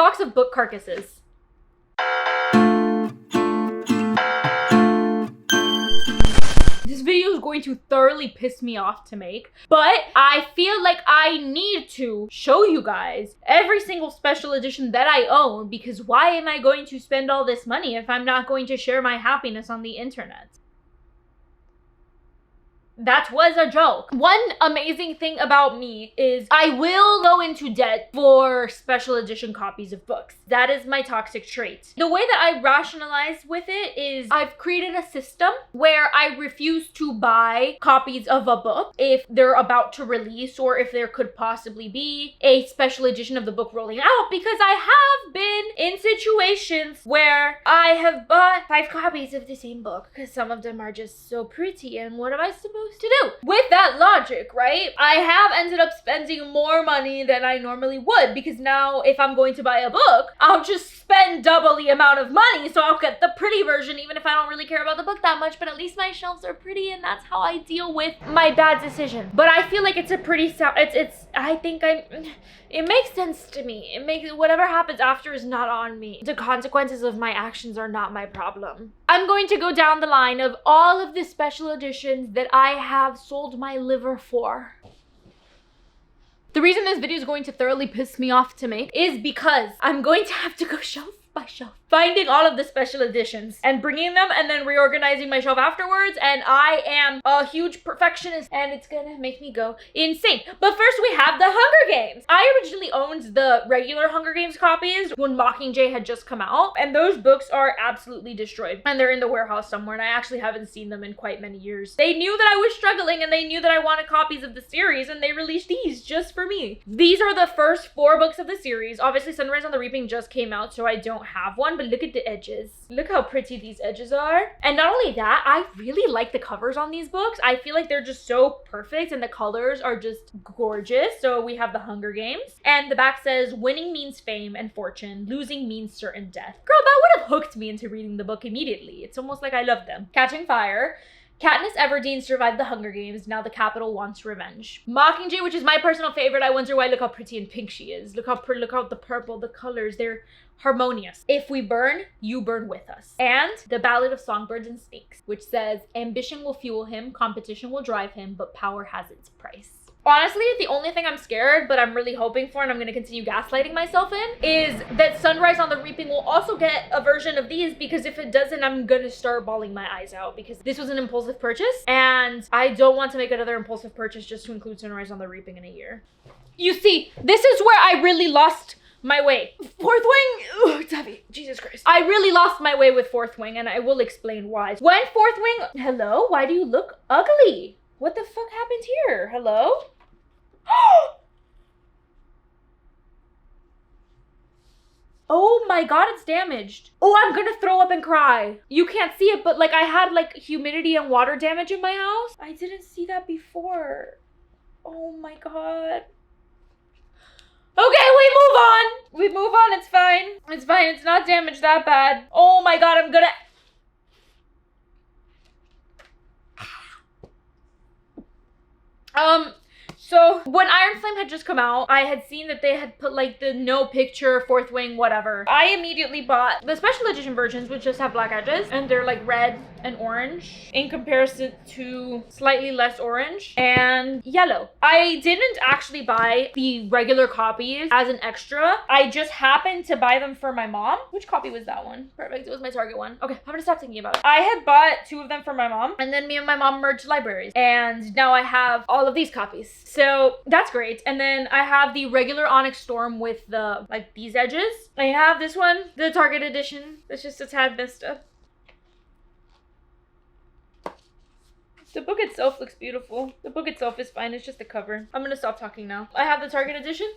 box of book carcasses. This video is going to thoroughly piss me off to make, but I feel like I need to show you guys every single special edition that I own, because why am I going to spend all this money if I'm not going to share my happiness on the internet? That was a joke. One amazing thing about me is I will go into debt for special edition copies of books. That is my toxic trait. The way that I rationalize with it is I've created a system where I refuse to buy copies of a book if they're about to release or if there could possibly be a special edition of the book rolling out, because I have been in situations where I have bought 5 copies of the same book because some of them are just so pretty, and what am I supposed to do? With that logic, right? I have ended up spending more money than I normally would, because now if I'm going to buy a book, I'll just spend double the amount of money, so I'll get the pretty version even if I don't really care about the book that much, but at least my shelves are pretty, and that's how I deal with my bad decision. But I feel like it's a pretty it makes sense to me. It makes, whatever happens after is not on me. The consequences of my actions are not my problem. I'm going to go down the line of all of the special editions that I have sold my liver for. The reason this video is going to thoroughly piss me off to make is because I'm going to have to go shelf by shelf, finding all of the special editions and bringing them and then reorganizing my shelf afterwards, and I am a huge perfectionist and it's gonna make me go insane. But first we have the Hunger Games. I originally owned the regular Hunger Games copies when Mockingjay had just come out, and those books are absolutely destroyed and they're in the warehouse somewhere, and I actually haven't seen them in quite many years. They knew that I was struggling and they knew that I wanted copies of the series, and they released these just for me. These are the first 4 books of the series. Obviously Sunrise on the Reaping just came out, so I don't have one, but look at the edges. Look how pretty these edges are. And not only that, I really like the covers on these books. I feel like they're just so perfect and the colors are just gorgeous. So we have the Hunger Games, and the back says, winning means fame and fortune, losing means certain death. Girl, that would have hooked me into reading the book immediately. It's almost like I love them. Catching Fire. Katniss Everdeen survived the Hunger Games. Now the Capitol wants revenge. Mockingjay, which is my personal favorite. I wonder why. Look how pretty and pink she is. Look how the purple, the colors, they're harmonious. If we burn, you burn with us. And the Ballad of Songbirds and Snakes, which says, ambition will fuel him, competition will drive him, but power has its price. Honestly, the only thing I'm scared, but I'm really hoping for, and I'm going to continue gaslighting myself in, is that Sunrise on the Reaping will also get a version of these, because if it doesn't, I'm going to start bawling my eyes out, because this was an impulsive purchase, and I don't want to make another impulsive purchase just to include Sunrise on the Reaping in a year. You see, this is where I really lost my way. Fourth Wing, oh, it's heavy, Jesus Christ. I really lost my way with Fourth Wing, and I will explain why. When Fourth Wing, hello, why do you look ugly? What the fuck happened here? Hello? Oh my god, it's damaged. Oh, I'm gonna throw up and cry. You can't see it, but like I had like humidity and water damage in my house. I didn't see that before. Oh my god. Okay, we move on, it's fine. It's fine, it's not damaged that bad. Oh my god, I'm gonna... So when Iron Flame had just come out, I had seen that they had put like the no picture, Fourth Wing, whatever. I immediately bought the special edition versions, which just have black edges, and they're like red and orange in comparison to slightly less orange and yellow. I didn't actually buy the regular copies as an extra. I just happened to buy them for my mom. Which copy was that one? Perfect, it was my Target one. Okay, I'm gonna stop thinking about it. I had bought 2 of them for my mom, and then me and my mom merged libraries, and now I have all of these copies. So that's great. And then I have the regular Onyx Storm with the, like, these edges. I have this one, the Target edition. It's just a tad messed up. The book itself looks beautiful. The book itself is fine. It's just the cover. I'm gonna stop talking now. I have the Target edition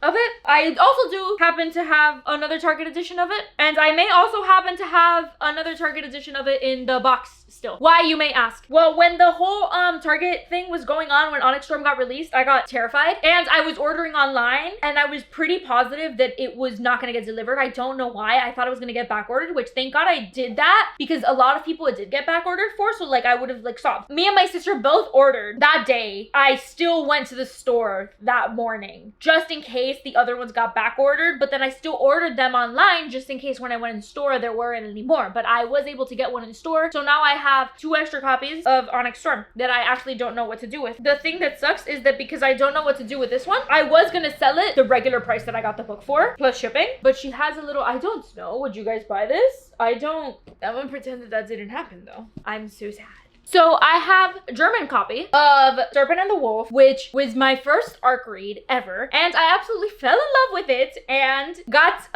of it. I also do happen to have another Target edition of it, and I may also happen to have another Target edition of it in the box still. Why, you may ask? Well, when the whole Target thing was going on, when Onyx Storm got released, I got terrified, and I was ordering online, and I was pretty positive that it was not gonna get delivered. I don't know why. I thought it was gonna get back ordered, which thank God I did that, because a lot of people it did get back ordered for, so like I would have like stopped. Me and my sister both ordered that day. I still went to the store that morning just in case case the other ones got back ordered, but then I still ordered them online just in case when I went in store there weren't any more. But I was able to get one in store, so now I have 2 extra copies of Onyx Storm that I actually don't know what to do with. The thing that sucks is that because I don't know what to do with this one, I was gonna sell it the regular price that I got the book for, plus shipping, but she has a little, I don't know, would you guys buy this? I'm gonna pretend that didn't happen though. I'm so sad. So I have a German copy of Serpent and the Wolf, which was my first ARC read ever, and I absolutely fell in love with it and got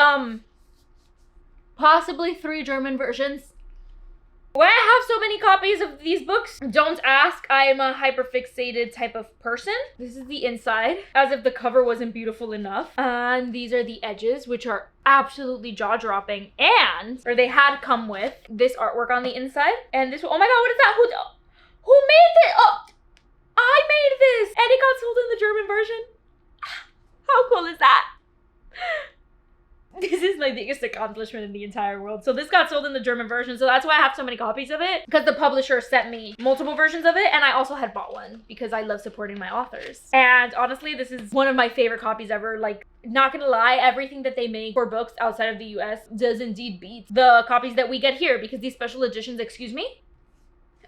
possibly 3 German versions. Why I have so many copies of these books, don't ask. I am a hyperfixated type of person. This is the inside, as if the cover wasn't beautiful enough. And these are the edges, which are absolutely jaw-dropping. Or they had come with this artwork on the inside. And this, oh my god, what is that? Who made this? Oh, I made this! And it got sold in the German version. How cool is that? This is my biggest accomplishment in the entire world. So this got sold in the German version, so that's why I have so many copies of it, because the publisher sent me multiple versions of it, and I also had bought one because I love supporting my authors. And honestly, this is one of my favorite copies ever. Like, not gonna lie, everything that they make for books outside of the US does indeed beat the copies that we get here, because these special editions, excuse me?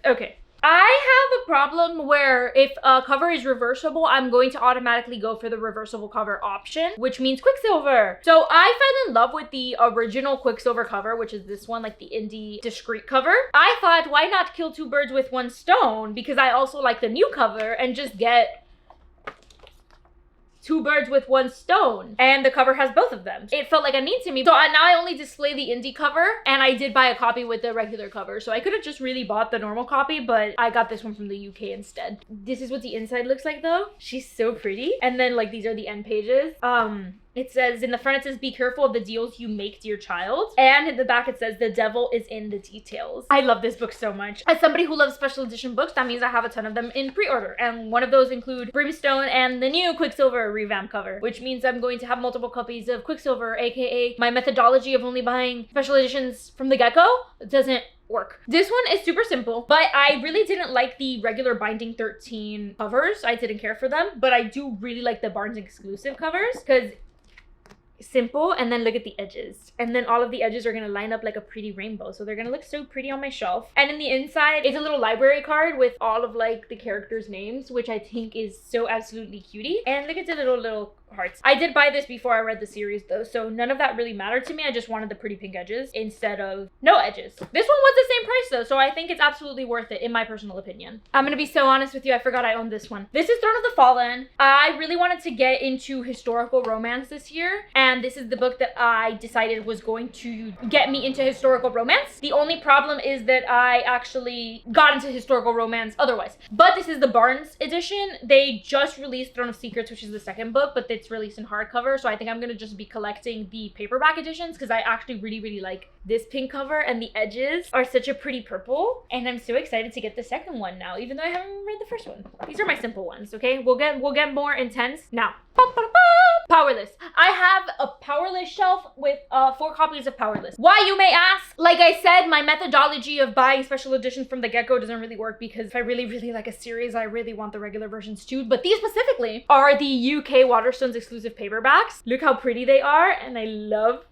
Okay. I have a problem where if a cover is reversible, I'm going to automatically go for the reversible cover option, which means Quicksilver. So I fell in love with the original Quicksilver cover, which is this one, like the indie discreet cover. I thought, why not kill 2 birds with 1 stone? Because I also like the new cover and just get 2 birds with 1 stone, and the cover has both of them. It felt like a need to me. So now I only display the indie cover, and I did buy a copy with the regular cover. So I could have just really bought the normal copy, but I got this one from the UK instead. This is what the inside looks like though. She's so pretty. And then like these are the end pages. It says, in the front it says, be careful of the deals you make, dear child. And in the back it says, the devil is in the details. I love this book so much. As somebody who loves special edition books, that means I have a ton of them in pre-order. And one of those include Brimstone and the new Quicksilver revamp cover, which means I'm going to have multiple copies of Quicksilver, aka my methodology of only buying special editions from the get-go doesn't work. This one is super simple, but I really didn't like the regular Binding 13 covers. I didn't care for them, but I do really like the Barnes exclusive covers because simple, and then look at the edges, and then all of the edges are gonna line up like a pretty rainbow, so they're gonna look so pretty on my shelf. And in the inside it's a little library card with all of like the characters' names, which I think is so absolutely cutie. And look at the little hearts. I did buy this before I read the series though, so none of that really mattered to me. I just wanted the pretty pink edges instead of no edges. This one was the same price though, so I think it's absolutely worth it in my personal opinion. I'm gonna be so honest with you, I forgot I owned this one. This is Throne of the Fallen. I really wanted to get into historical romance this year, and this is the book that I decided was going to get me into historical romance. The only problem is that I actually got into historical romance otherwise. But this is the Barnes edition. They just released Throne of Secrets, which is the second book, but it's released in hardcover, so I think I'm gonna just be collecting the paperback editions because I actually really like this pink cover, and the edges are such a pretty purple, and I'm so excited to get the second one now, even though I haven't read the first one. These are my simple ones, okay? We'll get more intense now. Powerless. I have a Powerless shelf with 4 copies of Powerless. Why, you may ask? Like I said, my methodology of buying special editions from the get-go doesn't really work, because if I really like a series, I really want the regular versions too. But these specifically are the UK Waterstones exclusive paperbacks. Look how pretty they are, and I love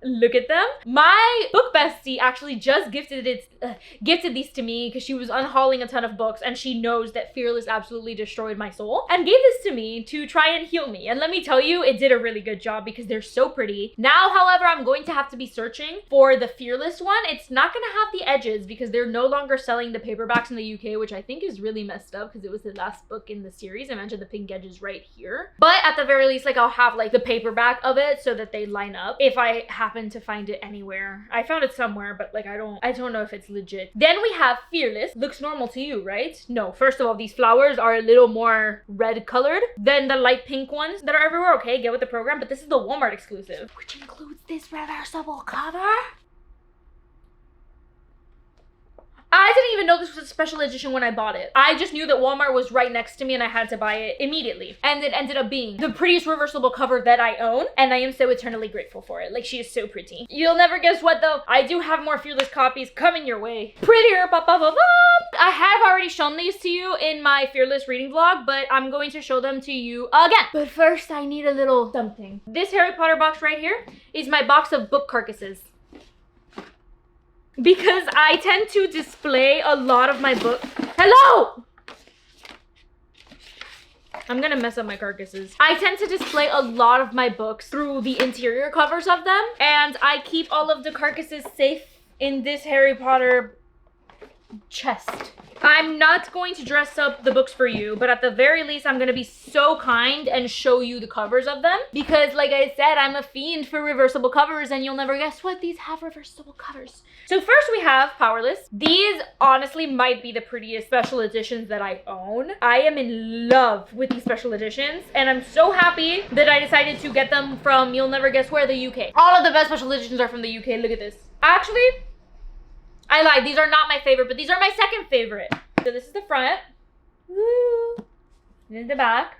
look at them. My book bestie actually just gifted these to me because she was unhauling a ton of books, and she knows that Fearless absolutely destroyed my soul, and gave this to me to try and heal me. And let me tell you, it did a really good job because they're so pretty. Now, however, I'm going to have to be searching for the Fearless one. It's not going to have the edges because they're no longer selling the paperbacks in the UK, which I think is really messed up because it was the last book in the series. I mentioned the pink edges right here. But at the very least, like, I'll have like the paperback of it so that they line up if I happen to find it anywhere. I found it somewhere, but like I don't know if it's legit. Then we have Fearless. Looks normal to you, right? No, first of all, these flowers are a little more red colored than the light pink ones that are everywhere. Okay, get with the program, but this is the Walmart exclusive, which includes this reversible cover. I didn't even know this was a special edition when I bought it. I just knew that Walmart was right next to me and I had to buy it immediately. And it ended up being the prettiest reversible cover that I own, and I am so eternally grateful for it. Like, she is so pretty. You'll never guess what though. I do have more Fearless copies coming your way. Prettier, ba ba ba ba. I have already shown these to you in my Fearless reading vlog, but I'm going to show them to you again. But first, I need a little something. This Harry Potter box right here is my box of book carcasses. Because I tend to display a lot of my book. Hello! I'm gonna mess up my carcasses. I tend to display a lot of my books through the interior covers of them, and I keep all of the carcasses safe in this Harry Potter chest. I'm not going to dress up the books for you, but at the very least, I'm gonna be so kind and show you the covers of them. Because like I said, I'm a fiend for reversible covers, and you'll never guess what, these have reversible covers. So first we have Powerless. These honestly might be the prettiest special editions that I own. I am in love with these special editions, and I'm so happy that I decided to get them from, you'll never guess where, the UK. All of the best special editions are from the UK, look at this. Actually, I lied, these are not my favorite, but these are my second favorite. So this is the front. Woo. And the back.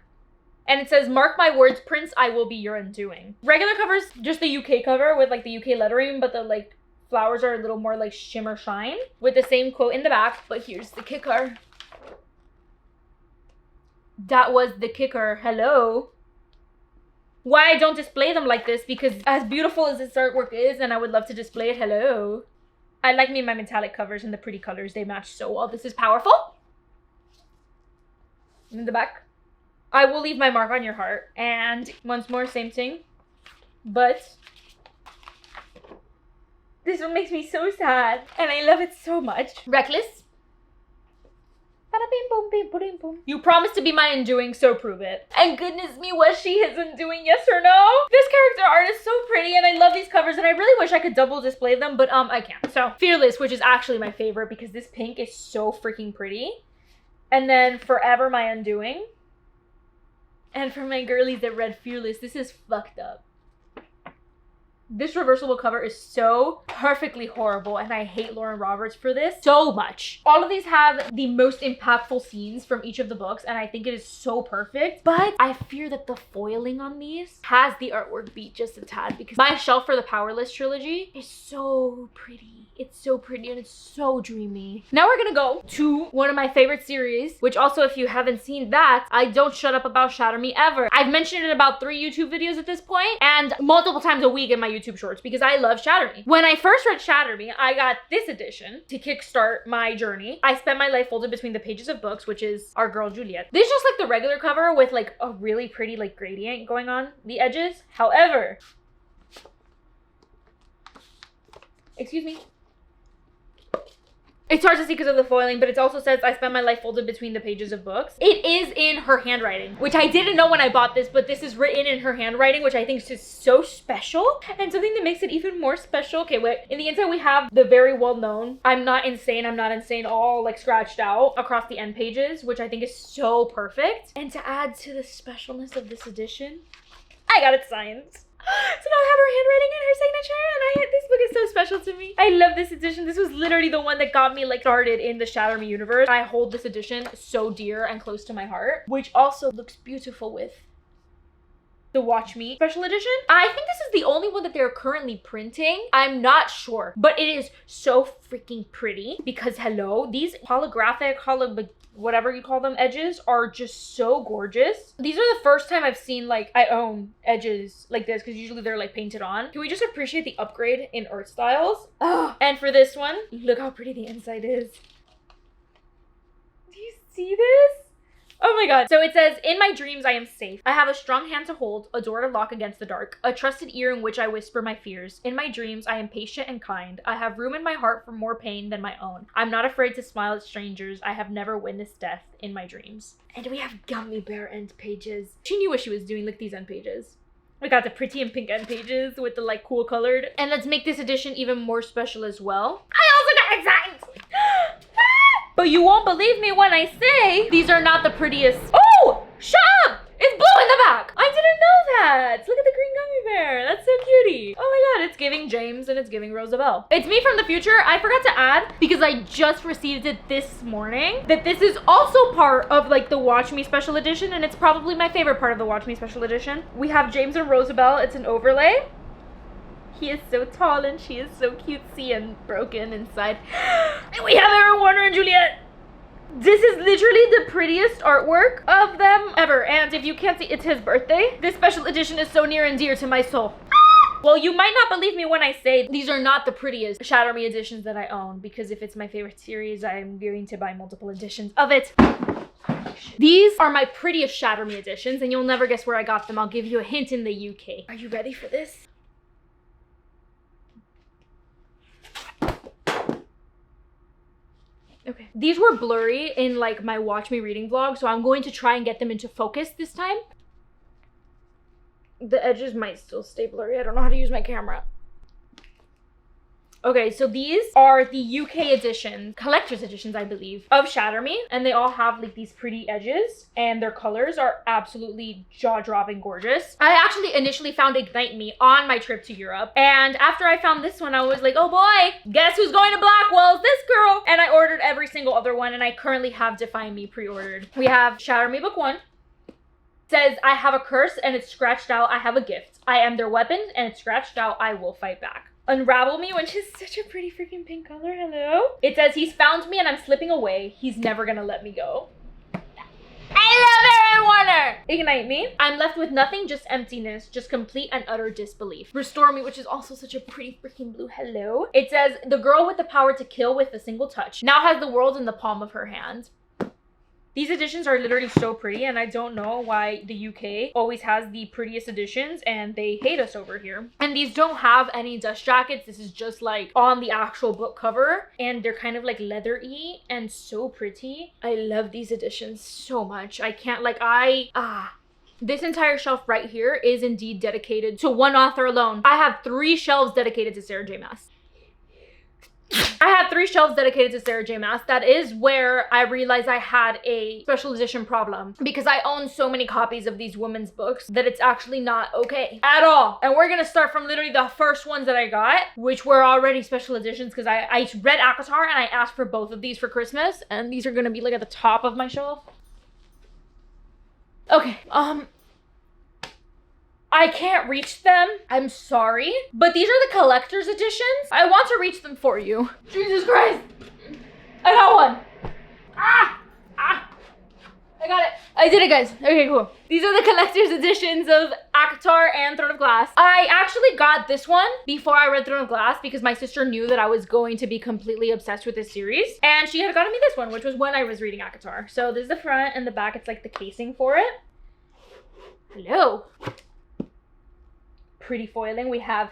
And it says, mark my words, Prince, I will be your undoing. Regular cover's just the UK cover with like the UK lettering, but the like flowers are a little more like shimmer shine with the same quote in the back. But here's the kicker. That was the kicker. Hello. Why I don't display them like this, because as beautiful as this artwork is, and I would love to display it, hello. I like me my metallic covers and the pretty colors. They match so well. This is powerful. In the back. I will leave my mark on your heart. And once more, same thing. But this one makes me so sad. And I love it so much. Reckless. You promised to be my undoing, so prove it. And goodness me, was she his undoing, yes or no? This character art is so pretty, and I love these covers, and I really wish I could double display them, but I can't. So Fearless, which is actually my favorite because this pink is so freaking pretty. And then Forever My Undoing. And for my girlies that read Fearless, this is fucked up. This reversible cover is so perfectly horrible, and I hate Lauren Roberts for this so much. All of these have the most impactful scenes from each of the books, and I think it is so perfect. But I fear that the foiling on these has the artwork beat just a tad, because my shelf for the Powerless trilogy is so pretty. It's so pretty and it's so dreamy. Now we're gonna go to one of my favorite series, which also, if you haven't seen that, I don't shut up about Shatter Me ever. I've mentioned it in about 3 YouTube videos at this point, and multiple times a week in my YouTube shorts, because I love Shatter Me. When I first read Shatter Me, I got this edition to kickstart my journey. I Spent My Life Folded Between the Pages of Books, which is our girl Juliet. This is just like the regular cover with like a really pretty like gradient going on the edges. However, excuse me. It's hard to see because of the foiling, but it also says, I spent my life folded between the pages of books. It is in her handwriting, which I didn't know when I bought this, but this is written in her handwriting, which I think is just so special. And something that makes it even more special. Okay, wait. In the inside, we have the very well-known, I'm not insane, all like scratched out across the end pages, which I think is so perfect. And to add to the specialness of this edition, I got it signed. So now I have her handwriting and her signature, and this book is so special to me. I love this edition. This was literally the one that got me like started in the Shatter Me universe. I hold this edition so dear and close to my heart, which also looks beautiful with the Watch Me special edition. I think this is the only one that they're currently printing. I'm not sure, but it is so freaking pretty because hello, these holographic, whatever you call them, edges are just so gorgeous. These are the first time I've seen like I own edges like this, because usually they're like painted on. Can we just appreciate the upgrade in art styles? Oh, and for this one, look how pretty the inside is. Do you see this? Oh my god. So it says, in my dreams I am safe. I have a strong hand to hold, a door to lock against the dark, a trusted ear in which I whisper my fears. In my dreams I am patient and kind. I have room in my heart for more pain than my own. I'm not afraid to smile at strangers. I have never witnessed death in my dreams. And we have gummy bear end pages. She knew what she was doing. Look at these end pages. We got the pretty and pink end pages with the like cool colored. And let's make this edition even more special as well. I also got it signed! But you won't believe me when I say these are not the prettiest. Oh, shut up! It's blue in the back. I didn't know that. Look at the green gummy bear. That's so cutie. Oh my god, it's giving James and it's giving Rosabelle. It's me from the future. I forgot to add, because I just received it this morning, that this is also part of like the Watch Me special edition, and it's probably my favorite part of the Watch Me special edition. We have James and Rosabelle. It's an overlay. He is so tall and she is so cutesy and broken inside. And we have Aaron Warner and Juliet. This is literally the prettiest artwork of them ever. And if you can't see, it's his birthday. This special edition is so near and dear to my soul. Well, you might not believe me when I say these are not the prettiest Shatter Me editions that I own, because if it's my favorite series, I'm going to buy multiple editions of it. These are my prettiest Shatter Me editions, and you'll never guess where I got them. I'll give you a hint in the UK. Are you ready for this? Okay. These were blurry in like my Watch Me reading vlog, so I'm going to try and get them into focus this time. The edges might still stay blurry. I don't know how to use my camera. Okay, so these are the UK editions, collector's editions, I believe, of Shatter Me. And they all have like these pretty edges, and their colors are absolutely jaw-dropping gorgeous. I actually initially found Ignite Me on my trip to Europe. And after I found this one, I was like, oh boy, guess who's going to Blackwell? It's this girl. And I ordered every single other one, and I currently have Define Me pre-ordered. We have Shatter Me book 1. Says, I have a curse and it's scratched out, I have a gift. I am their weapon and it's scratched out, I will fight back. Unravel Me, which is such a pretty freaking pink color, hello. It says, he's found me and I'm slipping away. He's never gonna let me go. I love Aaron Warner! Ignite Me. I'm left with nothing, just emptiness, just complete and utter disbelief. Restore Me, which is also such a pretty freaking blue, hello. It says, the girl with the power to kill with a single touch now has the world in the palm of her hand. These editions are literally so pretty, and I don't know why the UK always has the prettiest editions and they hate us over here. And these don't have any dust jackets. This is just like on the actual book cover, and they're kind of like leather-y and so pretty. I love these editions so much. I can't like, this entire shelf right here is indeed dedicated to one author alone. I have 3 shelves dedicated to Sarah J. Maas. I have 3 shelves dedicated to Sarah J. Maas. That is where I realized I had a special edition problem, because I own so many copies of these women's books that it's actually not okay at all. And we're gonna start from literally the first ones that I got, which were already special editions, because I read ACOTAR and I asked for both of these for Christmas, and these are gonna be like at the top of my shelf. Okay, I can't reach them. I'm sorry. But these are the collector's editions. I want to reach them for you. Jesus Christ. I got one. I got it. I did it, guys. Okay, cool. These are the collector's editions of ACOTAR and Throne of Glass. I actually got this one before I read Throne of Glass, because my sister knew that I was going to be completely obsessed with this series. And she had gotten me this one, which was when I was reading ACOTAR. So this is the front, and the back, it's like the casing for it. Hello. Pretty foiling. We have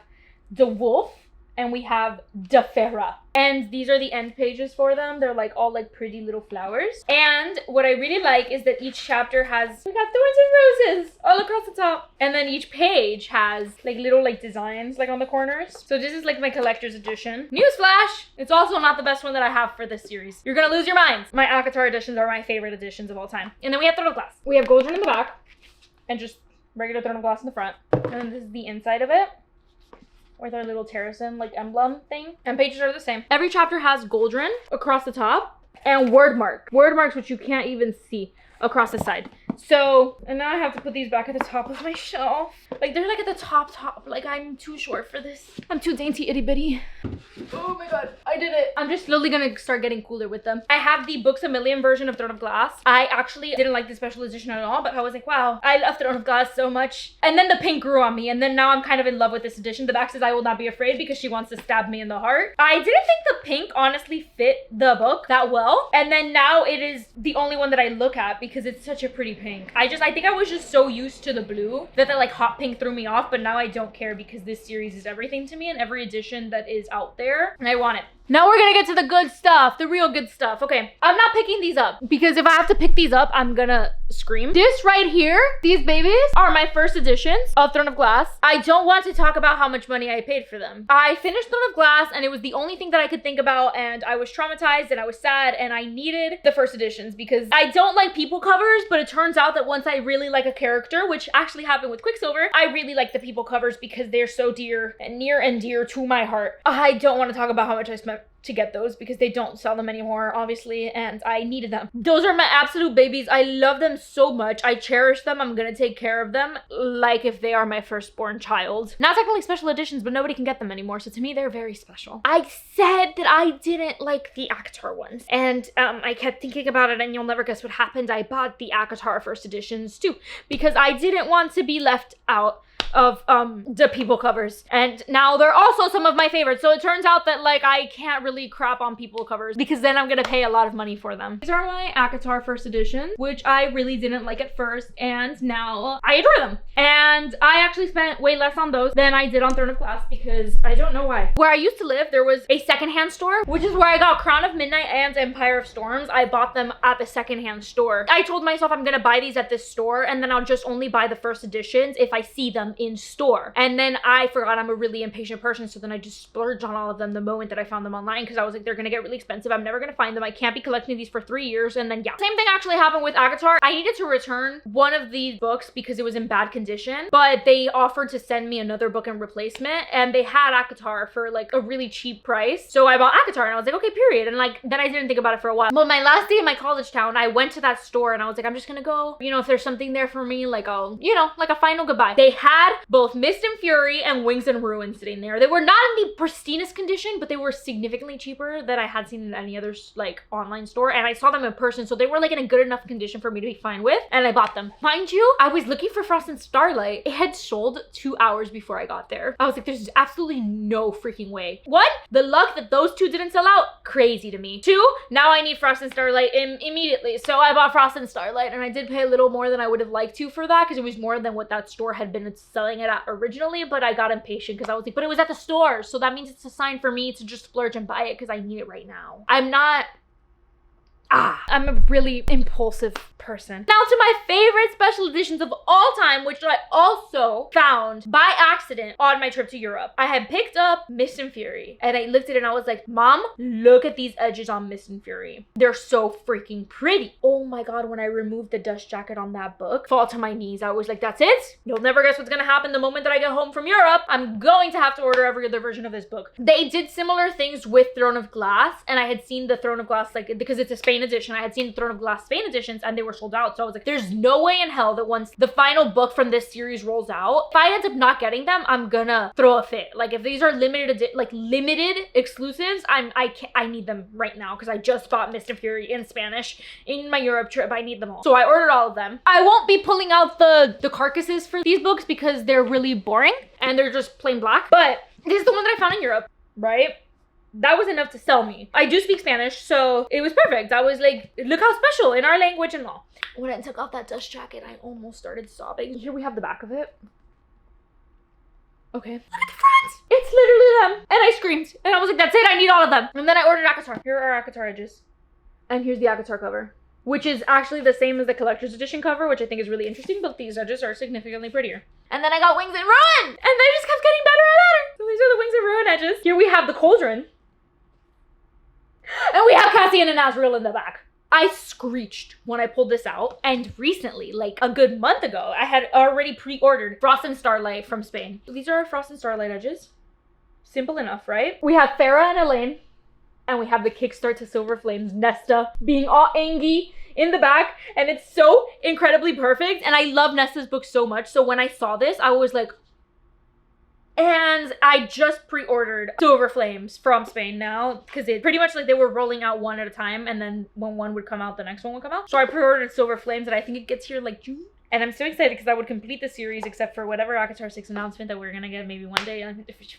the wolf and we have Dafera. And these are the end pages for them. They're like all like pretty little flowers. And what I really like is that each chapter has, we got thorns and roses all across the top. And then each page has like little like designs like on the corners. So this is like my collector's edition. Newsflash! It's also not the best one that I have for this series. You're gonna lose your minds. My ACOTAR editions are my favorite editions of all time. And then we have Throne of Glass. We have Goldrun in the back and just regular Throne of Glass in the front. And then this is the inside of it with our little Terrasen like emblem thing. And pages are the same. Every chapter has Goldrun across the top and word marks, which you can't even see across the side. So, and now I have to put these back at the top of my shelf. Like they're like at the top. Like I'm too short for this. I'm too dainty itty bitty. Oh my god, I did it. I'm just slowly gonna start getting cooler with them. I have the Books A Million version of Throne of Glass. I actually didn't like the special edition at all, but I was like, wow, I love Throne of Glass so much. And then the pink grew on me, and then now I'm kind of in love with this edition. The back says, I will not be afraid, because she wants to stab me in the heart. I didn't think the pink honestly fit the book that well. And then now it is the only one that I look at because it's such a pretty pink. I think I was just so used to the blue that the like hot pink threw me off, but now I don't care because this series is everything to me, and every edition that is out there, and I want it. Now we're gonna get to the good stuff, the real good stuff. Okay, I'm not picking these up because if I have to pick these up, I'm gonna scream. This right here, these babies are my first editions of Throne of Glass. I don't want to talk about how much money I paid for them. I finished Throne of Glass and it was the only thing that I could think about, and I was traumatized and I was sad and I needed the first editions because I don't like people covers, but it turns out that once I really like a character, which actually happened with Quicksilver, I really like the people covers because they're so dear and near and dear to my heart. I don't want to talk about how much I spent to get those because they don't sell them anymore, obviously, and I needed them. Those are my absolute babies. I love them so much. I cherish them. I'm gonna take care of them like if they are my firstborn child. Not technically special editions, but nobody can get them anymore, so to me, they're very special. I said that I didn't like the ACOTAR ones, and I kept thinking about it, and you'll never guess what happened. I bought the ACOTAR first editions too, because I didn't want to be left out of the people covers, and now they're also some of my favorites. So it turns out that like I can't really crap on people covers because then I'm gonna pay a lot of money for them. These are my ACOTAR first editions, which I really didn't like at first, and now I adore them. And I actually spent way less on those than I did on Throne of Glass because I don't know why. Where I used to live, there was a secondhand store, which is where I got Crown of Midnight and Empire of Storms. I bought them at the secondhand store. I told myself I'm gonna buy these at this store and then I'll just only buy the first editions if I see them in store. And then I forgot I'm a really impatient person, so then I just splurged on all of them the moment that I found them online because I was like, they're gonna get really expensive. I'm never gonna find them. I can't be collecting these for 3 years. And then yeah, same thing actually happened with ACOTAR. I needed to return one of these books because it was in bad condition, but they offered to send me another book in replacement, and they had ACOTAR for like a really cheap price. So I bought ACOTAR and I was like, okay, period. And like then I didn't think about it for a while. But my last day in my college town, I went to that store and I was like, I'm just gonna go, you know, if there's something there for me, like I'll, you know, like a final goodbye. They had both Mist and Fury and Wings and Ruin sitting there. They were not in the pristinest condition, but they were significantly cheaper than I had seen in any other like online store, and I saw them in person, so they were like in a good enough condition for me to be fine with, and I bought them. Mind you, I was looking for Frost and Starlight. It had sold 2 hours before I got there. I was like, there's absolutely no freaking way. One, the luck that those two didn't sell out, crazy to me. Two, now I need Frost and Starlight immediately, so I bought Frost and Starlight, and I did pay a little more than I would have liked to for that because it was more than what that store had been selling it at originally, but I got impatient because I was like, but it was at the store, so that means it's a sign for me to just splurge and buy it because I need it right now. I'm a really impulsive person. Now to my favorite special editions of all time, which I also found by accident on my trip to Europe. I had picked up Mist and Fury and I looked at it and I was like, Mom, look at these edges on Mist and Fury. They're so freaking pretty. Oh my God, when I removed the dust jacket on that book, fall to my knees. I was like, that's it? You'll never guess what's gonna happen the moment that I get home from Europe. I'm going to have to order every other version of this book. They did similar things with Throne of Glass, and I had seen the Throne of Glass, like, because it's a Spain edition, I had seen the Throne of Glass Spain editions and they were sold out. So I was like, there's no way in hell that once the final book from this series rolls out, if I end up not getting them, I'm gonna throw a fit. Like if these are limited exclusives, I need them right now because I just bought Mist and Fury in Spanish in my Europe trip. I need them all. So I ordered all of them. I won't be pulling out the carcasses for these books because they're really boring and they're just plain black. But this is the one that I found in Europe, right? That was enough to sell me. I do speak Spanish, so it was perfect. I was like, look how special in our language and all. When I took off that dust jacket, I almost started sobbing. Here we have the back of it. Okay. Look at the front! It's literally them. And I screamed. And I was like, that's it, I need all of them. And then I ordered ACOTAR. Here are ACOTAR edges. And here's the ACOTAR cover, which is actually the same as the collector's edition cover, which I think is really interesting, but these edges are significantly prettier. And then I got Wings and Ruin! And they just kept getting better and better. So these are the Wings and Ruin edges. Here we have the Cauldron. And we have Cassian and Azrael in the back. I screeched when I pulled this out. And recently, like a good month ago, I had already pre-ordered Frost and Starlight from Spain. These are our Frost and Starlight edges. Simple enough, right? We have Farah and Elaine. And we have the Kickstart to Silver Flames Nesta being all angy in the back. And it's so incredibly perfect. And I love Nesta's book so much. So when I saw this, I was like, and I just pre-ordered Silver Flames from Spain now because it pretty much like they were rolling out one at a time, and then when one would come out, the next one would come out. So I pre-ordered Silver Flames and I think it gets here like June. And I'm so excited because I would complete the series except for whatever ACOTAR 6 announcement that we're gonna get maybe one day,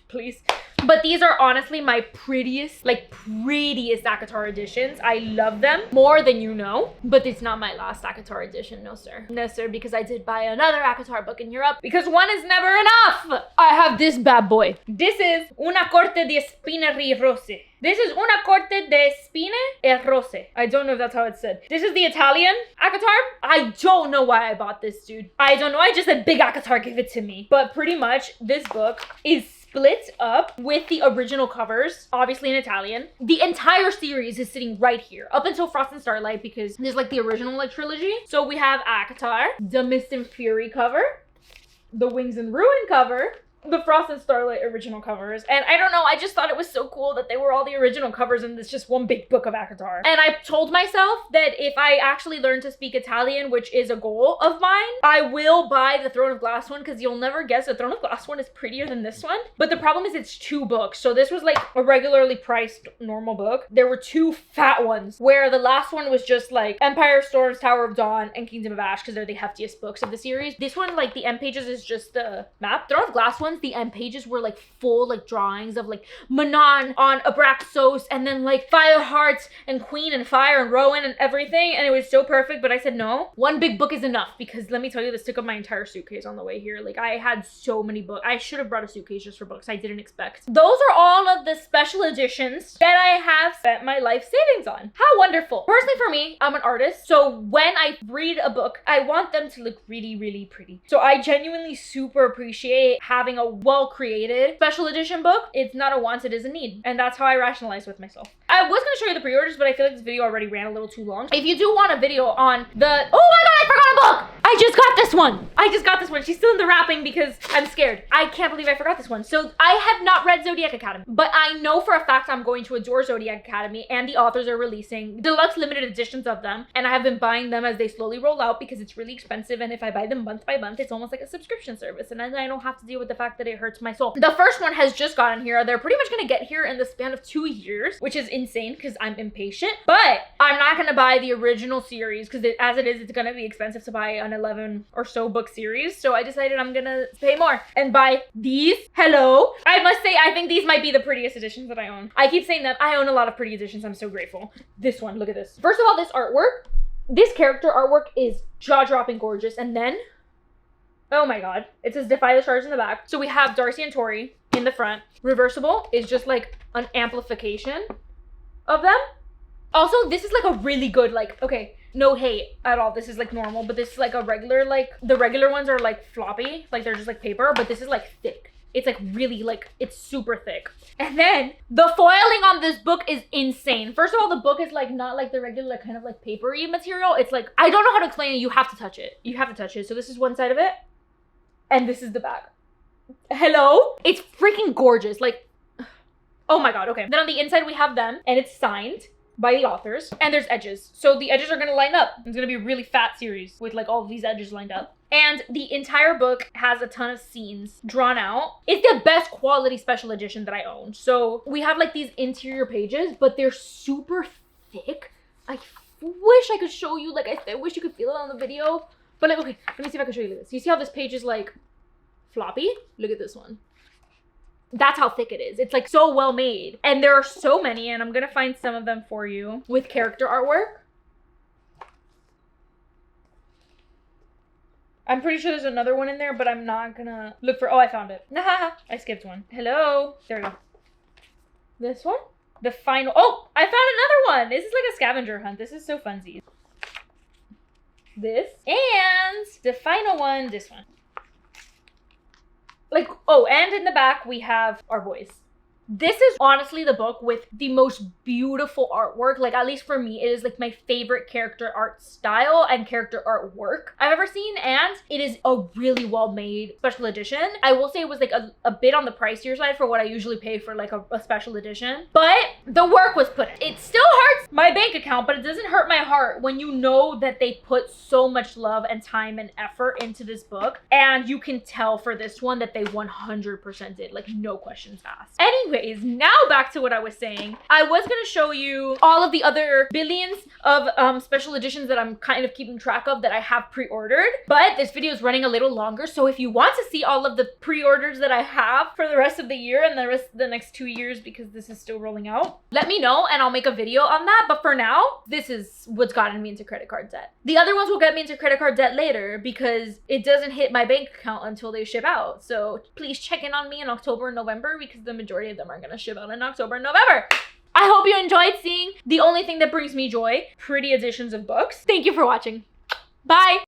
please. But these are honestly my prettiest ACOTAR editions. I love them more than you know, but it's not my last ACOTAR edition, no sir. No sir, because I did buy another ACOTAR book in Europe because one is never enough. I have this bad boy. This is Una Corte di Spine Rose. This is Una corte de spine e rose. I don't know if that's how it's said. This is the Italian ACOTAR. I don't know why I bought this, dude. I don't know. I just said big ACOTAR, give it to me. But pretty much this book is split up with the original covers, obviously in Italian. The entire series is sitting right here, up until Frost and Starlight, because there's like the original like trilogy. So we have ACOTAR, the Mist and Fury cover, the Wings and Ruin cover, the Frost and Starlight original covers. And I don't know, I just thought it was so cool that they were all the original covers and it's just one big book of ACOTAR. And I told myself that if I actually learn to speak Italian, which is a goal of mine, I will buy the Throne of Glass one, because you'll never guess the Throne of Glass one is prettier than this one. But the problem is it's 2 books. So this was like a regularly priced normal book. There were 2 fat ones, where the last one was just like Empire of Storms, Tower of Dawn, and Kingdom of Ash, because they're the heftiest books of the series. This one, like the end pages is just the map. Throne of Glass ones, the end pages were like full like drawings of like Manon on Abraxos, and then like Firehearts and Queen and Fire and Rowan and everything, and it was so perfect. But I said no, one big book is enough, because let me tell you, this took up my entire suitcase on the way here. Like I had so many books. I should have brought a suitcase just for books I didn't expect. Those are all of the special editions that I have spent my life savings on. How wonderful. Personally for me, I'm an artist, so when I read a book, I want them to look really, really pretty. So I genuinely super appreciate having a well-created special edition book. It's not a want, it is a need. And that's how I rationalize with myself. I was going to show you the pre-orders, but I feel like this video already ran a little too long. If you do want a video on the... Oh my god, I forgot a book! I just got this one! I just got this one. She's still in the wrapping because I'm scared. I can't believe I forgot this one. So I have not read Zodiac Academy, but I know for a fact I'm going to adore Zodiac Academy, and the authors are releasing deluxe limited editions of them, and I have been buying them as they slowly roll out because it's really expensive, and if I buy them month by month, it's almost like a subscription service, and then I don't have to deal with the fact that it hurts my soul. The first one has just gotten here. They're pretty much gonna get here in the span of 2 years, which is insane because I'm impatient, but I'm not gonna buy the original series because as it is, it's gonna be expensive to buy an 11 or so book series. So I decided I'm gonna pay more and buy these. Hello. I must say, I think these might be the prettiest editions that I own. I keep saying that I own a lot of pretty editions. I'm so grateful. This one, look at this. First of all, this artwork, this character artwork is jaw-dropping gorgeous. And then, oh my god, it says Defy the Stars in the back. So we have Darcy and Tori in the front. Reversible is just like an amplification of them. Also, this is like a really good, like, okay, no hate at all. This is like normal, but this is like a regular, like, the regular ones are like floppy, like they're just like paper, but this is like thick. It's like really like, it's super thick. And then the foiling on this book is insane. First of all, the book is like not like the regular kind of like papery material. It's like, I don't know how to explain it. You have to touch it. You have to touch it. So this is one side of it, and this is the back. Hello? It's freaking gorgeous. Like, oh my god, okay. Then on the inside we have them, and it's signed by the authors, and there's edges. So the edges are gonna line up. It's gonna be a really fat series with like all of these edges lined up. And the entire book has a ton of scenes drawn out. It's the best quality special edition that I own. So we have like these interior pages, but they're super thick. I wish I could show you, like I wish you could feel it on the video. But like, okay, let me see if I can show you this. You see how this page is like floppy? Look at this one. That's how thick it is. It's like so well made. And there are so many, and I'm gonna find some of them for you with character artwork. I'm pretty sure there's another one in there, but I'm not gonna look for, oh, I found it. I skipped one. Hello. There we go. This one? The final, oh, I found another one. This is like a scavenger hunt. This is so funsies. This, and the final one, this one. Like, oh, and in the back, we have our boys. This is honestly the book with the most beautiful artwork. Like, at least for me, it is like my favorite character art style and character artwork I've ever seen. And it is a really well-made special edition. I will say it was like a bit on the pricier side for what I usually pay for like a special edition. But the work was put in. It still hurts my bank account, but it doesn't hurt my heart when you know that they put so much love and time and effort into this book. And you can tell for this one that they 100% did, like no questions asked. Anyways, now back to what I was saying. I was gonna show you all of the other billions of special editions that I'm kind of keeping track of that I have pre-ordered, but this video is running a little longer, so if you want to see all of the pre-orders that I have for the rest of the year and the rest of the next 2 years, because this is still rolling out, let me know and I'll make a video on that. But for now, this is what's gotten me into credit card debt. The other ones will get me into credit card debt later because it doesn't hit my bank account until they ship out. So please check in on me in October and November because the majority of them are gonna ship out in October and November. I hope you enjoyed seeing the only thing that brings me joy, pretty editions of books. Thank you for watching. Bye!